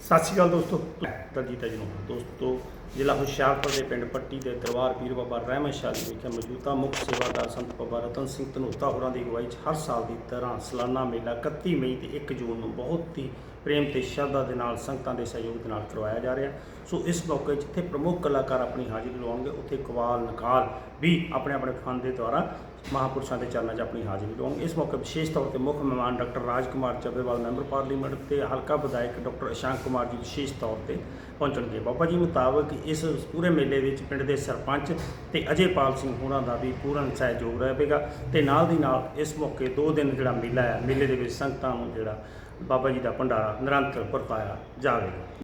ਸਤਿ ਸ਼੍ਰੀ ਅਕਾਲ ਦੋਸਤੋ, ਦਲਜੀਤ ਜੀ ਨੂੰ ਦੋਸਤੋ ਜ਼ਿਲ੍ਹਾ ਹੁਸ਼ਿਆਰਪੁਰ ਦੇ ਪਿੰਡ ਪੱਟੀ ਦੇ ਦਰਬਾਰ ਪੀਰ ਬਾਬਾ ਰਹਿਮਤ ਸ਼ਾਹ ਜੀ ਵਿਖੇ ਮੌਜੂਦਾ ਮੁੱਖ ਸੇਵਾਦਾਰ ਸੰਤ ਬਾਬਾ ਰਤਨ ਸਿੰਘ ਧਨੋਤਾ ਹੋਰਾਂ ਦੀ ਅਗਵਾਈ 'ਚ ਹਰ ਸਾਲ ਦੀ ਤਰ੍ਹਾਂ ਸਾਲਾਨਾ ਮੇਲਾ 31 ਮਈ ਤੇ 1 ਜੂਨ ਨੂੰ ਬਹੁਤ ਹੀ ਪ੍ਰੇਮ ਤੇ ਸ਼ਰਧਾ ਦੇ ਨਾਲ ਸੰਗਤਾਂ ਦੇ ਸਹਿਯੋਗ ਦੇ ਨਾਲ ਕਰਵਾਇਆ ਜਾ ਰਿਹਾ। ਸੋ ਇਸ ਮੌਕੇ ਜਿੱਥੇ ਪ੍ਰਮੁੱਖ ਕਲਾਕਾਰ ਆਪਣੀ ਹਾਜ਼ਰੀ ਲਵਾਉਣਗੇ, ਉੱਥੇ ਕਵਾਲ ਨਕਾਲ ਵੀ ਆਪਣੇ ਆਪਣੇ ਫਨ ਦੇ ਦੁਆਰਾ ਮਹਾਂਪੁਰਸ਼ਾਂ ਦੇ ਚਰਨਾਂ 'ਚ ਆਪਣੀ ਹਾਜ਼ਰੀ ਲਵਾਉਣਗੇ। ਇਸ ਮੌਕੇ ਵਿਸ਼ੇਸ਼ ਤੌਰ ਤੇ ਮੁੱਖ ਮਹਿਮਾਨ doctor Raj Kumar Chabbewal member parliament ਤੇ ਹਲਕਾ ਵਿਧਾਇਕ ਡਾਕਟਰ ਇਸ਼ਾਂਕ ਕੁਮਾਰ ਜੀ ਵਿਸ਼ੇਸ਼ ਤੌਰ ਤੇ ਪਹੁੰਚਣਗੇ। ਬਾਬਾ ਜੀ ਮੁਤਾਬਕ ਇਸ ਪੂਰੇ ਮੇਲੇ ਵਿੱਚ ਪਿੰਡ ਦੇ ਸਰਪੰਚ ਤੇ ਅਜੇਪਾਲ ਸਿੰਘ ਹੋਰਾਂ ਦਾ ਵੀ ਪੂਰਨ ਸਹਿਯੋਗ ਰਹੇਗਾ ਤੇ ਨਾਲ ਦੀ ਨਾਲ ਇਸ ਮੌਕੇ 2 ਦਿਨ ਜਿਹੜਾ ਮੇਲਾ ਹੈ, ਮੇਲੇ ਦੇ ਵਿੱਚ ਸੰਗਤਾਂ ਨੂੰ ਜਿਹੜਾ ਬਾਬਾ ਜੀ ਦਾ ਭੰਡਾਰਾ ਨਿਰੰਤਰ ਵਰਤਾਇਆ ਜਾਵੇਗਾ।